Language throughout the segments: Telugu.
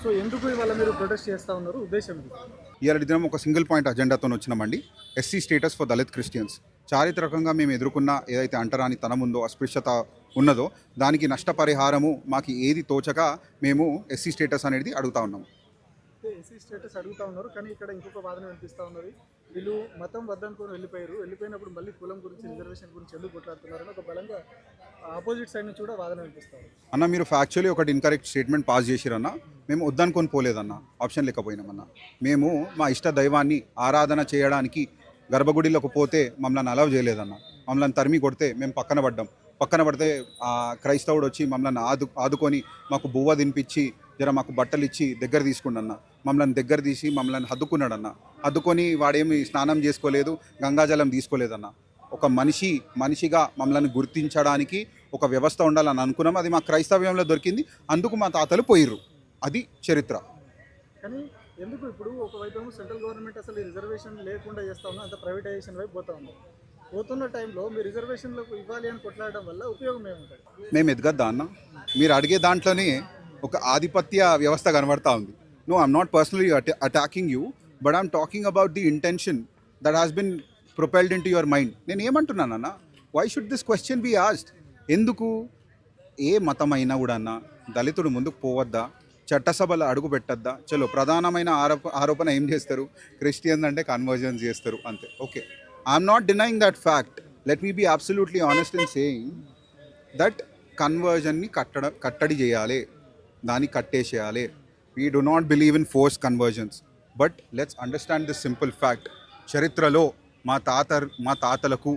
సో ఎందుకు ఇవాళ మీరు ప్రొటెస్ట్ చేస్తూ ఉన్నారు, ఉద్దేశం ఇది? ఇవాళ దినం ఒక సింగిల్ పాయింట్ అజెండాతో వచ్చినామండి. SC status for Dalit Christians. చారిత్రకంగా మేము ఎదుర్కొన్న ఏదైతే అంటరాని తనం ఉందో, అస్పృశ్యత ఉన్నదో, దానికి నష్టపరిహారము మాకు ఏది తోచక మేము ఎస్సీ స్టేటస్ అనేది అడుగుతా ఉన్నాము. ఎస్సీ స్టేటస్ అడుగుతూ ఉన్నారు, కానీ ఇక్కడ ఇంకొక వాదన వినిపిస్తూ ఉన్నది. వీళ్ళు మతం వద్దనుకొని వెళ్ళిపోయినప్పుడు మళ్ళీ కులం గురించి, రిజర్వేషన్ గురించి ఎందుకు కొట్లాడుతున్నారని ఒక బలంగా ఆపోజిట్ సైడ్ నుంచి కూడా వాదన వినిపిస్తారు. అన్న, మీరు ఫ్యాక్చువల్లీ ఒకటి ఇన్కరెక్ట్ స్టేట్మెంట్ పాస్ చేసిరన్న. మేము వద్దనుకొని పోలేదన్న, ఆప్షన్ లేకపోయినామన్న. మేము మా ఇష్ట దైవాన్ని ఆరాధన చేయడానికి గర్భగుడిలోకి పోతే మమ్మల్ని అలౌ చేయలేదన్న. మమ్మల్ని తరిమి కొడితే మేము పక్కన పడితే ఆ క్రైస్తవుడు వచ్చి మమ్మల్ని ఆదుకొని మాకు బువ్వ తినిపించి జర మాకు బట్టలు ఇచ్చి దగ్గర తీసుకుండన్న. మమ్మల్ని దగ్గర తీసి మమ్మల్ని హద్దుకున్నాడన్న. హద్దుకొని వాడేమి స్నానం చేసుకోలేదు, గంగాజలం తీసుకోలేదన్న. ఒక మనిషిగా మమ్మల్ని గుర్తించడానికి ఒక వ్యవస్థ ఉండాలని అనుకున్నాం. అది మా క్రైస్తవ్యంలో దొరికింది. అందుకు మా తాతలు పోయిర్రు. అది చరిత్ర. కానీ ఎందుకు ఇప్పుడు ఒకవైపు సెంట్రల్ గవర్నమెంట్ అసలు రిజర్వేషన్ లేకుండా చేస్తా ఉన్నా, అంత ప్రైవేటైజేషన్ వైపు పోతున్న టైంలో మీరు రిజర్వేషన్లకు ఇవ్వాలి అని కొట్లాడడం వల్ల ఉపయోగం ఏముంటుంది? మేము ఎదగద్దా అన్న? మీరు అడిగే దాంట్లోనే ఒక ఆధిపత్య వ్యవస్థ కనబడతా ఉంది. No, I'm not personally attacking you, but I'm talking about the intention that has been propelled into your mind. నేను ఏమంటున్నానన్న, why should this question be asked? ఎందుకు? ఏ మతమైనా కూడా అన్న, దళితుడు ముందుకు పోవద్దా? చట్టసభలో అడుగు పెట్టద్దా? చలో, ప్రధానమైన ఆరోపణ ఏం చేస్తారు? క్రిస్టియన్స్ అంటే కన్వర్జన్స్ చేస్తారు, అంతే. Okay, I'm not denying that fact. Let me be absolutely honest in saying that కన్వర్జన్ని కట్టడి చేయాలి, దాన్ని కట్టేసేయాలి. We do not believe in force conversions. But let's understand this simple fact. చరిత్రలో మా తాతలకు,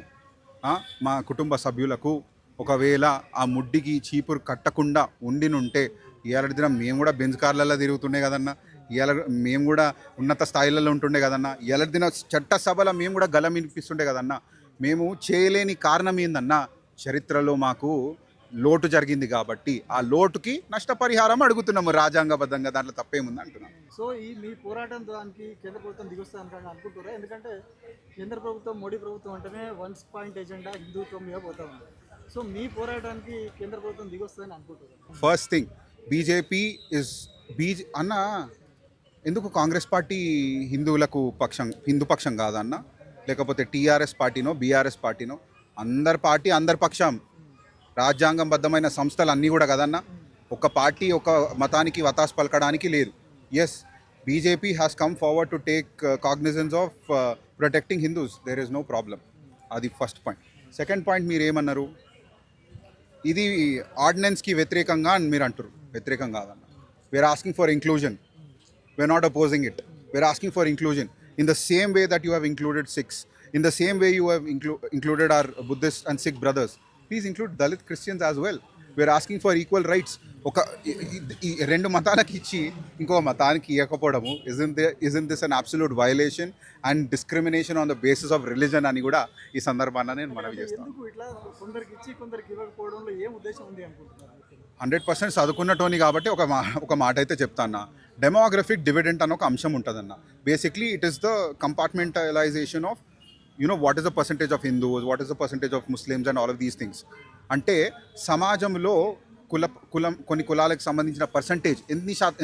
మా కుటుంబ సభ్యులకు ఒకవేళ ఆ ముడ్డికి చీపురు కట్టకుండా ఉండినుంటే ఇవాళ దినం మేము కూడా బెంజ్ కార్లలో తిరుగుతుండే కదన్నా. ఇవాళ మేము కూడా ఉన్నత స్థాయిలలో ఉంటుండే కదన్నా. ఇవాళ దిన చట్టసభలో మేము కూడా గలం వినిపిస్తుండే కదన్నా. మేము చేయలేని కారణం ఏందన్నా, చరిత్రలో మాకు లోటు జరిగింది కాబట్టి ఆ లోటుకి నష్టపరిహారం అడుగుతున్నాము రాజ్యాంగబద్ధంగా. దాంట్లో తప్పేముంది అంటున్నాం. సో ఈ మీ పోరాటం దానికి కేంద్ర ప్రభుత్వం దిగొస్తుంది అనుకుంటారా? ఎందుకంటే కేంద్ర ప్రభుత్వం, మోడీ ప్రభుత్వం అంటేనే 1 పాయింట్ ఎజెండా హిందుత్వం మీద పోతా ఉంది. సో మీ పోరాటానికి కేంద్ర ప్రభుత్వం దిగొస్తుందని అనుకుంటున్నారు? ఫస్ట్ థింగ్, బీజేపీ అన్న, ఎందుకు కాంగ్రెస్ పార్టీ హిందూ పక్షం కాదన్న? లేకపోతే టీఆర్ఎస్ పార్టీనో, బీఆర్ఎస్ పార్టీనో? అందరి పక్షం. రాజ్యాంగబద్ధమైన సంస్థలు అన్నీ కూడా కదన్నా. ఒక పార్టీ ఒక మతానికి వతాస్ పలకడానికి లేదు. Yes, BJP has come forward to take cognizance of protecting Hindus. There is no problem. అది ఫస్ట్ పాయింట్. సెకండ్ పాయింట్, మీరు ఏమన్నారు? ఇది ఆర్డినెన్స్కి వ్యతిరేకంగా అని మీరు అంటారు. వ్యతిరేకం కాదన్న. We're asking for inclusion. We're not opposing it. We're asking for inclusion. In the same way that you have included Sikhs, in the same way you have included our Buddhist and Sikh brothers, please include Dalit Christians as well. We are asking for equal rights. ఈ రెండు మతాలకు ఇచ్చి ఇంకో మతానికి ఇవ్వకపోవడము, isn't this an absolute violation and discrimination on the basis of religion అని కూడా ఈ సందర్భాన నేను మనవి చేస్తాను. 100% చదువుకున్నటోని కాబట్టి ఒక మాట అయితే చెప్తాను. డెమోగ్రఫిక్ డివిడెంట్ అని ఒక అంశం ఉంటుందన్న. Basically it is the compartmentalisation of what is the percentage of Hindus, what is the percentage of Muslims and all of these things. అంటే సమాజంలో కొన్ని కులాలకు సంబంధించిన పర్సంటేజ్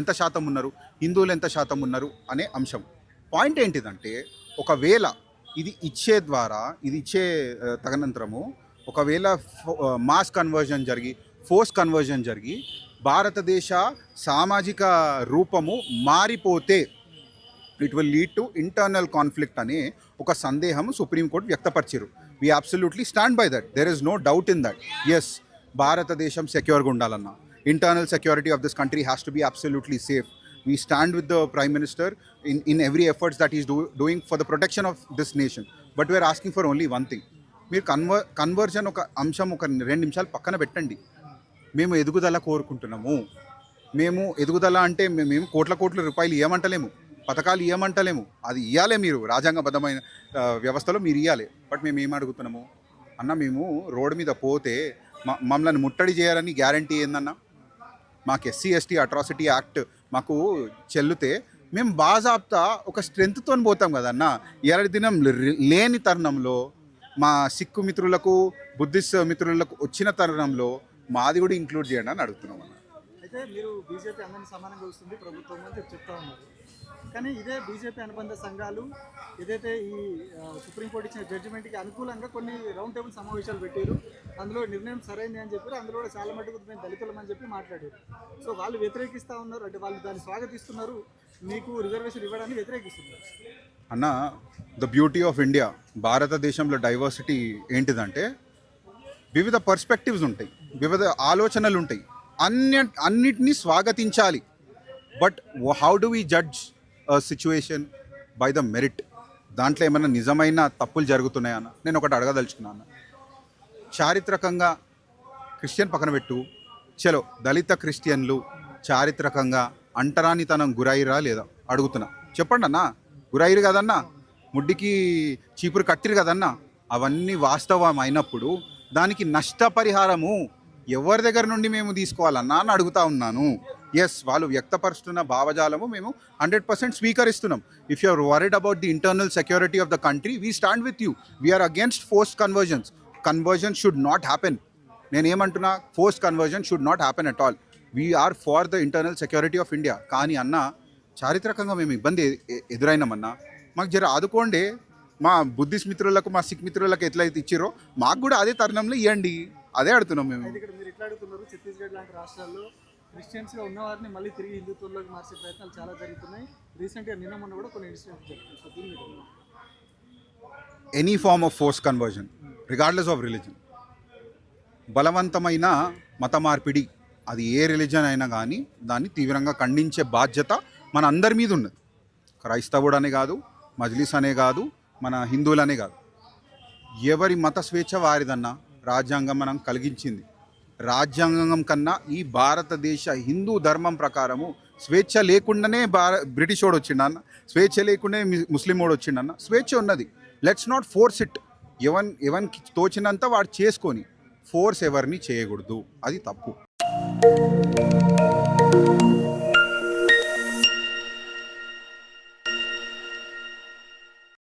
ఎంత శాతం ఉన్నారు, హిందువులు ఎంత శాతం ఉన్నారు అనే అంశం. పాయింట్ ఏంటిదంటే, ఒకవేళ ఇది ఇచ్చే తదనంతరము ఒకవేళ మాస్ కన్వర్జన్ జరిగి, ఫోర్స్ కన్వర్జన్ జరిగి భారతదేశ సామాజిక రూపము మారిపోతే it will lead to internal conflict అనే ఒక సందేహం సుప్రీంకోర్టు వ్యక్తపరిచారు. We absolutely stand by that. There is no doubt in that. Yes, భారతదేశం సెక్యూర్గా ఉండాలన్నా, internal security of this country has to be absolutely safe. We stand with the prime minister in every efforts that is doing for the protection of this nation. But we are asking for only one thing. మీరు కన్వర్జన్ ఒక అంశం ఒక 2 నిమిషాలు పక్కన పెట్టండి. మేము ఎదుగుదల కోరుకుంటున్నాము. మేము ఎదుగుదల అంటే మేము కోట్ల రూపాయలు ఇవ్వమంటలేము, పథకాలు ఇవ్వమంటలేము. అది ఇవ్వాలి, మీరు రాజ్యాంగబద్ధమైన వ్యవస్థలో మీరు ఇవ్వాలి. బట్ మేము ఏం అడుగుతున్నాము అన్న, మేము రోడ్డు మీద పోతే మమ్మల్ని ముట్టడి చేయాలని గ్యారంటీ ఏందన్నా? మాకు SC/ST అట్రాసిటీ యాక్ట్ మాకు చెల్లితే మేము బాజాబ్తా ఒక స్ట్రెంగ్త్తో పోతాం కదన్నా. ఇవాళ దినం లేని తరుణంలో మా సిక్కు మిత్రులకు, బుద్ధిస్ట్ మిత్రులకు వచ్చిన తరుణంలో మాది కూడా ఇంక్లూడ్ చేయండి అని అడుగుతున్నాం అన్న. అయితే మీరు బీజేపీ అందరినీ సమానంగా వస్తుంది ప్రభుత్వం అని చెప్పి చెప్తా ఉన్నారు. కానీ ఇదే బీజేపీ అనుబంధ సంఘాలు ఏదైతే ఈ సుప్రీంకోర్టు ఇచ్చిన జడ్జిమెంట్కి అనుకూలంగా కొన్ని రౌండ్ టేబుల్ సమావేశాలు పెట్టారు. అందులో నిర్ణయం సరైంది అని చెప్పారు. అందులో కూడా చాలా మటుకు మేము దళితులం అని చెప్పి మాట్లాడారు. సో వాళ్ళు వ్యతిరేకిస్తూ ఉన్నారు, అంటే వాళ్ళు దాన్ని స్వాగతిస్తున్నారు, మీకు రిజర్వేషన్ ఇవ్వడానికి వ్యతిరేకిస్తున్నారు. అన్న, ద బ్యూటీ ఆఫ్ ఇండియా, భారతదేశంలో డైవర్సిటీ ఏంటిదంటే వివిధ పర్స్పెక్టివ్స్ ఉంటాయి, వివిధ ఆలోచనలు ఉంటాయి, అన్నిటినీ స్వాగతించాలి. But how do we judge situation by the merit? దాంట్లో ఏమైనా నిజమైన తప్పులు జరుగుతున్నాయన్న నేను ఒకటి అడగదలుచుకున్నాను. చారిత్రకంగా క్రిస్టియన్ పక్కన పెట్టు, చలో దళిత క్రిస్టియన్లు చారిత్రకంగా అంటరానితనం గురైరా లేదా అడుగుతున్నా, చెప్పండి అన్న. గురైరు కదన్నా, ముడ్డికి చీపురు కట్టిరు కదన్నా, అవన్నీ వాస్తవం అయినప్పుడు దానికి నష్టపరిహారము ఎవరి దగ్గర నుండి మేము తీసుకోవాలన్నా అని అడుగుతా ఉన్నాను. ఎస్, వాళ్ళు వ్యక్తపరుస్తున్న భావజాలము మేము 100% స్వీకరిస్తున్నాం. If you are worried about the internal security of the country, we stand with you. We're against forced conversions. Conversion should not happen. నేనేమంటున్నా, forced conversion should not happen at all. We're for the internal security of India. కానీ అన్న, చారిత్రకంగా మేము ఇబ్బంది ఎదురైనామన్నా, మాకు జర ఆదుకోండి. మా బుద్ధిస్ట్ మిత్రులకు, మా సిక్ మిత్రులకు ఎట్లయితే ఇచ్చిరో మాకు కూడా అదే తరుణంలో ఇవ్వండి. అదే అడుగుతున్నాం మేము. అయితే ఇక్కడ మీరు ఎట్లా అడుగుతున్నారు, ఛత్తీస్గఢ్ లాంటి రాష్ట్రాల్లో క్రిస్టియన్స్గా ఉన్నవారిని మళ్ళీ తిరిగి హిందుత్వంలోకి మార్చే ప్రయత్నాలు చాలా జరుగుతున్నాయి. రీసెంట్గా నిన్న మొన్న కూడా కొన్ని ఇన్సిడెంట్స్ జరుగుతాయి. సో దీని మీద any form of force conversion regardless of religion, బలవంతమైన మత మార్పిడి, అది ఏ రిలీజన్ అయినా కానీ దాన్ని తీవ్రంగా ఖండించే బాధ్యత మన అందరి మీద ఉన్నది. క్రైస్తవుడు అనే కాదు, మజ్లిస్ అనే కాదు, మన హిందువులనే కాదు, ఎవరి మత స్వేచ్ఛ వారిదన్నా రాజ్యాంగం మనం కలిగించింది. రాజ్యాంగం కన్నా ఈ భారతదేశ హిందూ ధర్మం ప్రకారము స్వేచ్ఛ లేకుండానే బ్రిటిష్ వాడు వచ్చిండన్న, స్వేచ్ఛ లేకుండానే ముస్లిం వాడు వచ్చిండన్న. స్వేచ్ఛ ఉన్నది. Let's not force it. ఎవరికి తోచినంత వాడు చేసుకొని ఫోర్స్ ఎవరిని చేయకూడదు, అది తప్పు.